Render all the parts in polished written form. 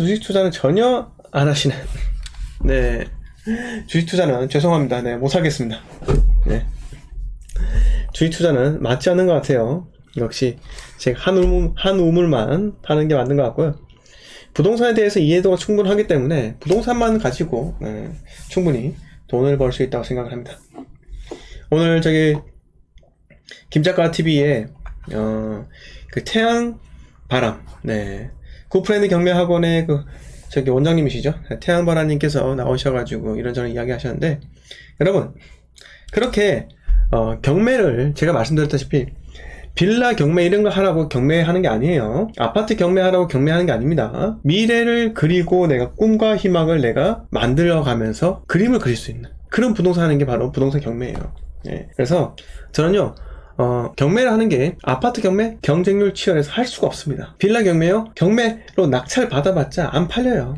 주식 투자는 전혀 안 하시는 네, 주식 투자는 죄송합니다. 네, 못 사겠습니다. 네, 주식 투자는 맞지 않는 것 같아요. 역시 제가 한 우물만 파는 게 맞는 것 같고요. 부동산에 대해서 이해도가 충분하기 때문에 부동산만 가지고 충분히 돈을 벌 수 있다고 생각을 합니다. 오늘 저기 김작가 TV에 그 태양 바람, 네, 굿프렌드 경매학원의 그 저기 원장님이시죠? 태양바람님께서 나오셔가지고 이런저런 이야기 하셨는데, 여러분 그렇게 경매를 제가 말씀드렸다시피 빌라 경매 이런 거 하라고 경매하는 게 아니에요. 아파트 경매하라고 경매하는 게 아닙니다. 미래를 그리고 내가 꿈과 희망을 내가 만들어가면서 그림을 그릴 수 있는 그런 부동산 하는 게 바로 부동산 경매예요. 네. 그래서 저는요, 경매를 하는 게 아파트 경매 경쟁률 치열해서 할 수가 없습니다. 빌라 경매요? 경매로 낙찰 받아봤자 안 팔려요.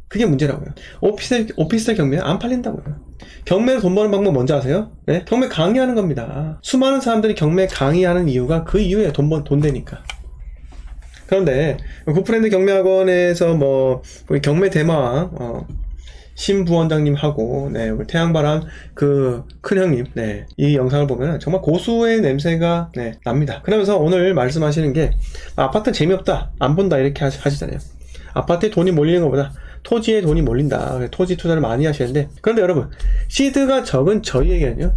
그게 문제라고요. 오피스텔 경매 안 팔린다고요. 경매로 돈 버는 방법 뭔지 아세요? 네? 경매 강의하는 겁니다. 수많은 사람들이 경매 강의하는 이유가 그 이유에 돈 되니까. 그런데 굿프렌드 경매학원에서 뭐 우리 경매 대마왕 신부원장님하고, 네, 우리 태양바람 그 큰형님, 네, 이 영상을 보면 정말 고수의 냄새가, 네, 납니다. 그러면서 오늘 말씀하시는 게 아파트 재미없다, 안 본다 이렇게 하시잖아요. 아파트에 돈이 몰리는 것보다 토지에 돈이 몰린다. 토지 투자를 많이 하시는데, 그런데 여러분, 시드가 적은 저희에게는요,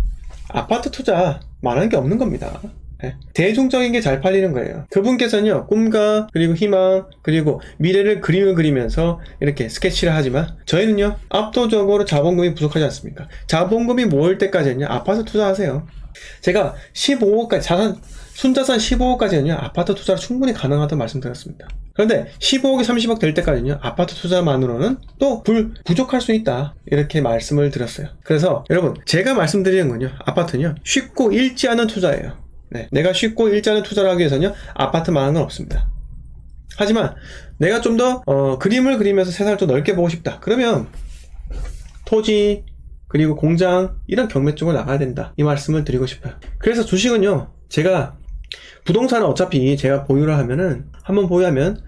아파트 투자 말하는 게 없는 겁니다. 네. 대중적인 게 잘 팔리는 거예요. 그분께서는요, 꿈과 그리고 희망 그리고 미래를 그림을 그리면서 이렇게 스케치를 하지만, 저희는요 압도적으로 자본금이 부족하지 않습니까? 자본금이 모을 때까지는요 아파트 투자하세요. 제가 15억까지 순자산 15억까지는요 아파트 투자로 충분히 가능하다고 말씀드렸습니다. 그런데 15억이 30억 될 때까지는요 아파트 투자만으로는 또 부족할 수 있다, 이렇게 말씀을 드렸어요. 그래서 여러분, 제가 말씀드리는 건요, 아파트는요 쉽고 잃지 않은 투자예요. 네, 내가 쉽고 잃지 않은 투자를 하기 위해서는요 아파트만한 건 없습니다. 하지만 내가 좀 더 그림을 그리면서 세상을 좀 넓게 보고 싶다, 그러면 토지 그리고 공장 이런 경매 쪽으로 나가야 된다, 이 말씀을 드리고 싶어요. 그래서 주식은요, 제가 부동산은 어차피 제가 보유를 하면은 한번 보유하면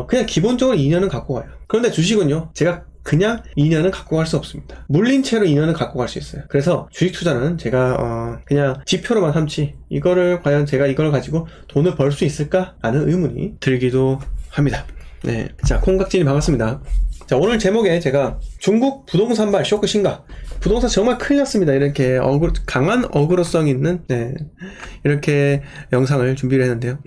그냥 기본적으로 2년은 갖고 가요. 그런데 주식은요, 제가 그냥 2년은 갖고 갈 수 없습니다. 물린 채로 2년은 갖고 갈 수 있어요. 그래서 주식 투자는 제가 그냥 지표로만 삼지, 이거를 과연 제가 이걸 가지고 돈을 벌 수 있을까 하는 의문이 들기도 합니다. 네, 자, 콩깍지님 반갑습니다. 자, 오늘 제목에 제가 중국 부동산발 쇼크 심각, 부동산 정말 큰일 났습니다, 이렇게 강한 어그로성 있는, 네, 이렇게 영상을 준비를 했는데요.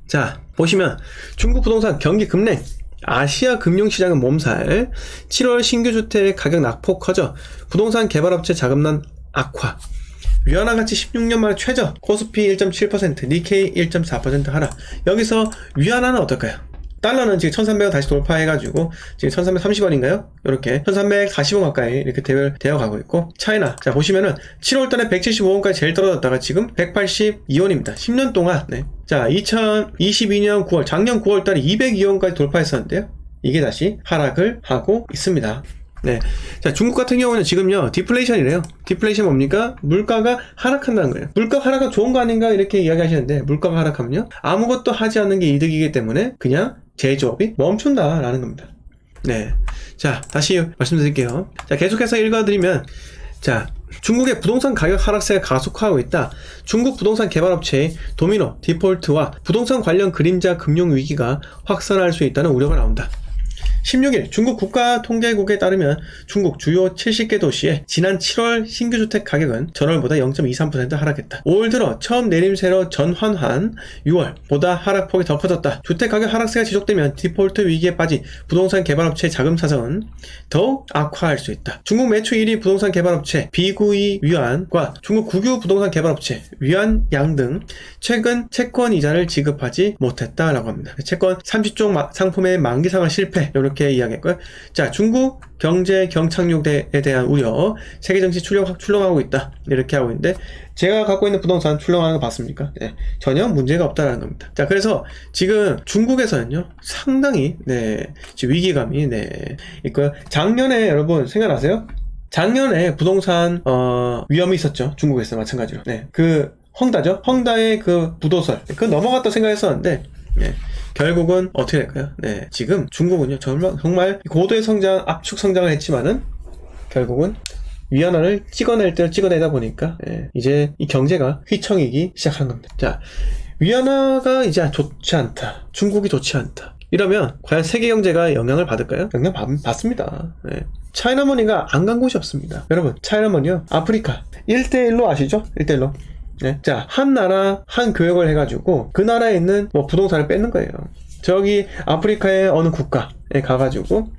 자, 보시면 중국 부동산 경기 급냉, 아시아 금융시장은 몸살, 7월 신규주택 가격 낙폭 커져 부동산 개발업체 자금난 악화, 위안화가치 16년 만에 최저, 코스피 1.7%, 니케이 1.4% 하락. 여기서 위안화는 어떨까요? 달러는 지금 1300원 다시 돌파해가지고 지금 1330원인가요? 이렇게 1340원 가까이 이렇게 되어 가고 있고, 차이나, 자 보시면은 7월달에 175원까지 제일 떨어졌다가 지금 182원입니다. 10년 동안. 네. 자, 2022년 9월, 작년 9월달에 202원까지 돌파했었는데요, 이게 다시 하락을 하고 있습니다. 네. 자, 중국 같은 경우는 지금요 디플레이션이래요. 디플레이션 뭡니까? 물가가 하락한다는 거예요. 물가 하락은 좋은 거 아닌가 이렇게 이야기하시는데, 물가가 하락하면요 아무것도 하지 않는 게 이득이기 때문에 그냥 제조업이 멈춘다라는 겁니다. 네. 자, 다시 말씀드릴게요. 자, 계속해서 읽어드리면, 자, 중국의 부동산 가격 하락세가 가속화하고 있다. 중국 부동산 개발업체의 도미노 디폴트와 부동산 관련 그림자 금융 위기가 확산할 수 있다는 우려가 나온다. 16일 중국 국가통계국에 따르면 중국 주요 70개 도시의 지난 7월 신규주택 가격은 전월보다 0.23% 하락했다. 올 들어 처음 내림세로 전환한 6월보다 하락폭이 더 커졌다. 주택가격 하락세가 지속되면 디폴트 위기에 빠진 부동산 개발업체의 자금 사정은 더욱 악화할 수 있다. 중국 매출 1위 부동산 개발업체 비구이 위안과 중국 국유 부동산 개발업체 위안양 등 최근 채권 이자를 지급하지 못했다라고 합니다. 채권 30종 상품의 만기상환 실패, 이렇게 이야기했고요. 자, 중국 경제 경착륙에 대한 우려, 세계 정치 출렁하고 있다, 이렇게 하고 있는데, 제가 갖고 있는 부동산 출렁하는 거 봤습니까? 네, 전혀 문제가 없다라는 겁니다. 자, 그래서 지금 중국에서는요 상당히, 네, 지금 위기감이, 네, 있고요. 작년에 여러분 생각나세요? 작년에 부동산 위험이 있었죠, 중국에서. 마찬가지로. 네, 그 헝다죠. 헝다의 그 부도설, 그 넘어갔다 생각했었는데 네. 결국은 어떻게 될까요? 네. 지금 중국은요, 정말 고도의 성장, 압축 성장을 했지만은, 결국은 위안화를 찍어낼 때를 찍어내다 보니까, 이제 이 경제가 휘청이기 시작한 겁니다. 자, 위안화가 이제 좋지 않다. 중국이 좋지 않다. 이러면 과연 세계 경제가 영향을 받을까요? 영향 받습니다. 차이나머니가 안 간 곳이 없습니다. 여러분, 차이나머니요, 아프리카 1대1로 아시죠? 1대1로. 자, 한 나라 한 교역을 해가지고 그 나라에 있는 뭐 부동산을 뺏는 거예요. 저기 아프리카의 어느 국가에 가가지고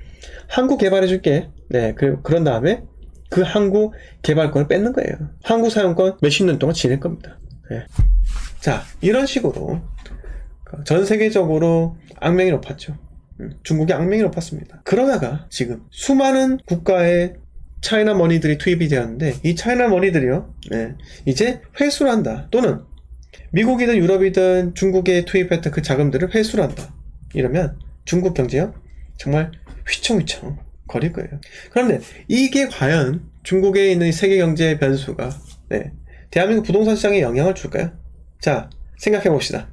항구 개발해줄게. 네, 그런 다음에 그 항구 개발권을 뺏는 거예요. 항구 사용권 몇십 년 동안 지낼 겁니다. 자, 이런 식으로 전 세계적으로 악명이 높았죠. 중국이 악명이 높았습니다. 그러다가 지금 수많은 국가의 차이나 머니들이 투입이 되었는데, 이 차이나 머니들이요, 이제 회수를 한다. 또는 미국이든 유럽이든 중국에 투입했던 그 자금들을 회수를 한다. 이러면 중국 경제요, 정말 휘청휘청 거릴 거예요. 그런데 이게 과연 중국에 있는 세계 경제의 변수가 대한민국 부동산 시장에 영향을 줄까요? 자, 생각해 봅시다.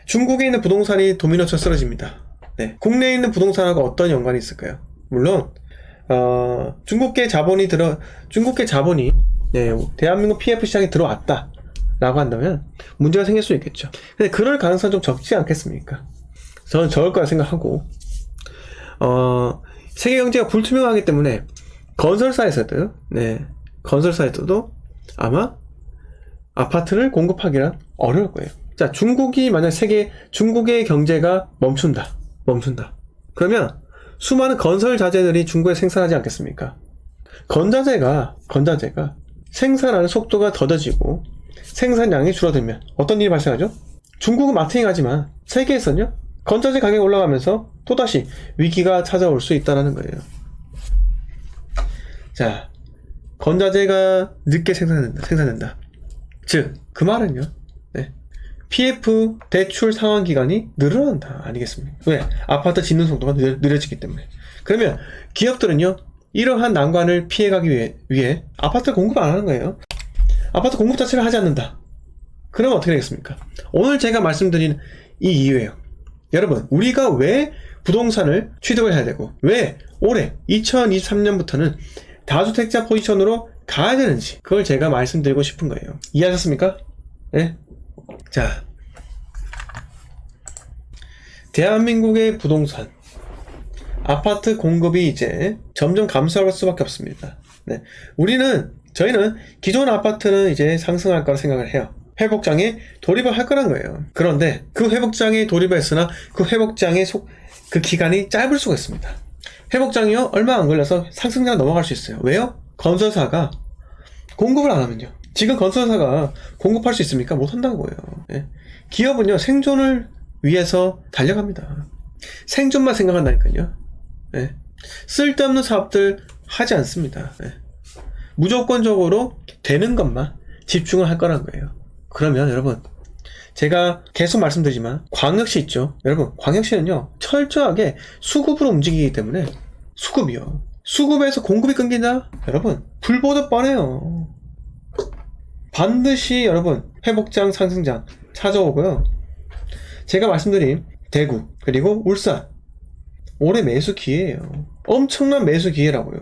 중국에 있는 부동산이 도미노처럼 쓰러집니다. 국내에 있는 부동산하고 어떤 연관이 있을까요? 물론 중국계 자본이 대한민국 PF 시장에 들어왔다 라고 한다면 문제가 생길 수 있겠죠. 근데 그럴 가능성은 좀 적지 않겠습니까? 저는 적을 거라 생각하고, 세계 경제가 불투명하기 때문에 건설사에서도 아마 아파트를 공급하기란 어려울 거예요. 자, 중국이 만약 중국의 경제가 멈춘다. 그러면 수많은 건설 자재들이 중국에 생산하지 않겠습니까? 건자재가 생산하는 속도가 더뎌지고 생산량이 줄어들면 어떤 일이 발생하죠? 중국은 마케팅하지만 세계에서는요, 건자재 가격이 올라가면서 또다시 위기가 찾아올 수 있다는 거예요. 자, 건자재가 늦게 생산된다. 즉, 그 말은요, PF 대출 상환 기간이 늘어난다 아니겠습니까? 왜? 아파트 짓는 속도가 느려지기 때문에. 그러면 기업들은요, 이러한 난관을 피해가기 위해 아파트를 공급 안 하는 거예요. 아파트 공급 자체를 하지 않는다. 그러면 어떻게 되겠습니까? 오늘 제가 말씀드린 이 이유예요. 여러분, 우리가 왜 부동산을 취득을 해야 되고, 왜 올해 2023년부터는 다주택자 포지션으로 가야 되는지, 그걸 제가 말씀드리고 싶은 거예요. 이해하셨습니까? 네? 자, 대한민국의 부동산 아파트 공급이 이제 점점 감소할 수밖에 없습니다. 저희는 기존 아파트는 이제 상승할 거라 생각을 해요. 회복장에 돌입을 할 거란 거예요. 그런데 그 회복장에 돌입했으나 그 회복장의 그 기간이 짧을 수가 있습니다. 회복장이요, 얼마 안 걸려서 상승장 넘어갈 수 있어요. 왜요? 건설사가 공급을 안 하면요. 지금 건설사가 공급할 수 있습니까? 못 한다는 거예요. 기업은요, 생존을 위해서 달려갑니다. 생존만 생각한다니까요. 쓸데없는 사업들 하지 않습니다. 무조건적으로 되는 것만 집중을 할 거란 거예요. 그러면 여러분, 제가 계속 말씀드리지만 광역시 있죠. 여러분, 광역시는요, 철저하게 수급으로 움직이기 때문에 수급에서 공급이 끊긴다? 여러분, 불보듯 뻔해요. 반드시 여러분, 회복장, 상승장 찾아오고요. 제가 말씀드린 대구, 그리고 울산, 올해 매수 기회예요. 엄청난 매수 기회라고요.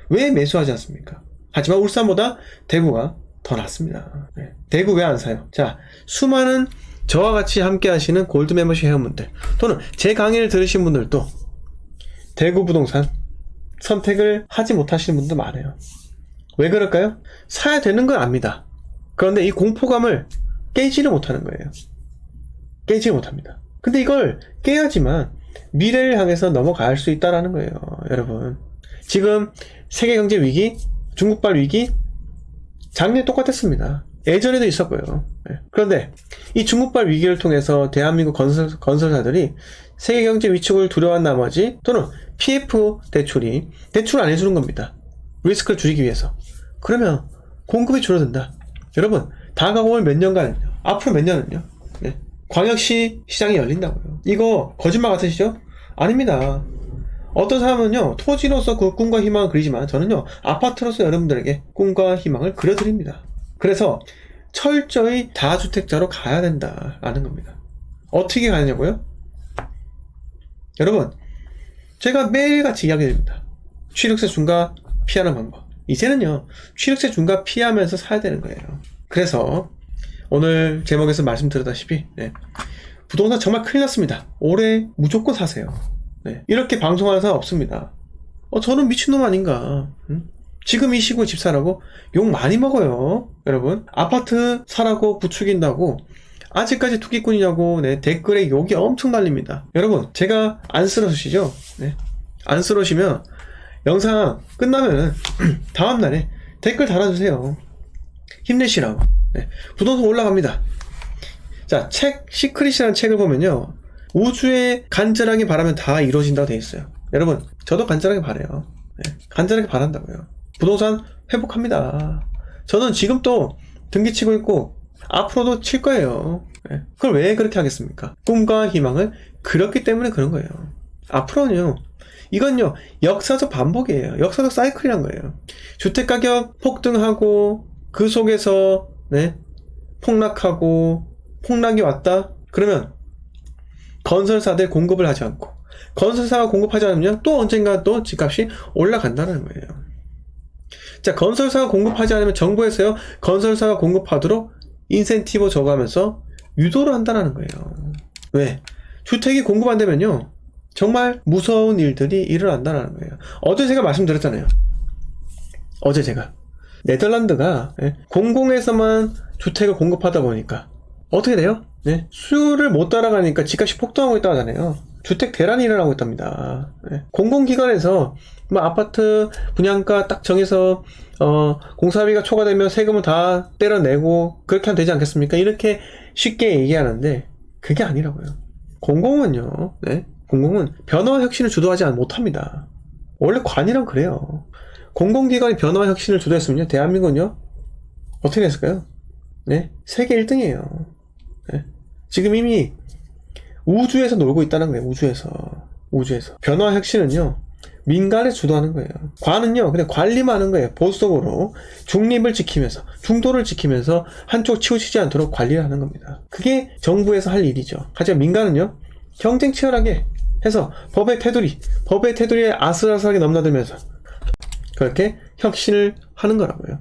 왜 매수하지 않습니까? 하지만 울산보다 대구가 더 낫습니다. 대구 왜 안 사요? 자, 수많은 저와 같이 함께 하시는 골드 멤버십 회원분들, 또는 제 강의를 들으신 분들도 대구 부동산 선택을 하지 못하시는 분도 많아요. 왜 그럴까요? 사야 되는 건 압니다. 그런데 이 공포감을 깨지를 못하는 거예요. 깨지 못합니다. 근데 이걸 깨야지만 미래를 향해서 넘어갈 수 있다는 거예요. 여러분, 지금 세계경제 위기, 중국발 위기, 작년에 똑같았습니다. 예전에도 있었고요. 그런데 이 중국발 위기를 통해서 대한민국 건설사들이 세계경제 위축을 두려워한 나머지, 또는 PF 대출 안 해주는 겁니다. 리스크를 줄이기 위해서. 그러면 공급이 줄어든다. 여러분, 다가올 몇 년간, 앞으로 몇 년은요, 광역시 시장이 열린다고요. 이거 거짓말 같으시죠? 아닙니다. 어떤 사람은요, 토지로서 그 꿈과 희망을 그리지만 저는요, 아파트로서 여러분들에게 꿈과 희망을 그려드립니다. 그래서 철저히 다주택자로 가야 된다라는 겁니다. 어떻게 가느냐고요? 여러분, 제가 매일같이 이야기드립니다. 취득세 중과 피하는 방법. 이제는요, 취득세 중과 피하면서 사야 되는 거예요. 그래서 오늘 제목에서 말씀드렸다시피 부동산 정말 큰일 났습니다. 올해 무조건 사세요. 이렇게 방송하는 사람 없습니다. 저는 미친놈 아닌가. 지금 이 시국에 집 사라고 욕 많이 먹어요. 여러분, 아파트 사라고 부추긴다고 아직까지 투기꾼이냐고 댓글에 욕이 엄청 날립니다. 여러분, 제가 안쓰러우시죠? 안쓰러우시면 영상 끝나면 다음날에 댓글 달아주세요. 힘내시라고. 부동산 올라갑니다. 자, 책 시크릿이라는 책을 보면요, 우주에 간절하게 바라면 다 이루어진다고 되어 있어요. 여러분, 저도 간절하게 바라요. 간절하게 바란다고요. 부동산 회복합니다. 저는 지금 또 등기 치고 있고 앞으로도 칠 거예요. 그걸 왜 그렇게 하겠습니까? 꿈과 희망을 그렸기 때문에 그런 거예요. 앞으로는요, 이건요, 역사적 반복이에요. 역사적 사이클이란 거예요. 주택가격 폭등하고 그 속에서 폭락하고, 폭락이 왔다? 그러면 건설사들 공급을 하지 않고, 건설사가 공급하지 않으면 또 언젠가 또 집값이 올라간다는 거예요. 자, 건설사가 공급하지 않으면 정부에서요, 건설사가 공급하도록 인센티브 줘가면서 유도를 한다는 거예요. 왜? 주택이 공급 안 되면요, 정말 무서운 일들이 일어난다는 거예요. 어제 제가 말씀드렸잖아요. 어제 제가 네덜란드가 공공에서만 주택을 공급하다 보니까 어떻게 돼요? 수요를 못 따라가니까 집값이 폭등하고 있다고 하잖아요. 주택 대란이 일어나고 있답니다. 공공기관에서 아파트 분양가 딱 정해서 공사비가 초과되면 세금을 다 떼어내고 그렇게 하면 되지 않겠습니까? 이렇게 쉽게 얘기하는데 그게 아니라고요. 공공은요, 공공은 변화와 혁신을 주도하지 못합니다. 원래 관이란 그래요. 공공기관이 변화와 혁신을 주도했으면요, 대한민국은요, 어떻게 됐을까요? 세계 1등이에요. 지금 이미 우주에서 놀고 있다는 거예요. 우주에서. 변화와 혁신은요, 민간에 주도하는 거예요. 관은요, 그냥 관리만 하는 거예요. 보수적으로 중립을 지키면서, 중도를 지키면서 한쪽 치우치지 않도록 관리를 하는 겁니다. 그게 정부에서 할 일이죠. 하지만 민간은요, 경쟁 치열하게 해서 법의 테두리에 아슬아슬하게 넘나들면서 그렇게 혁신을 하는 거라고요.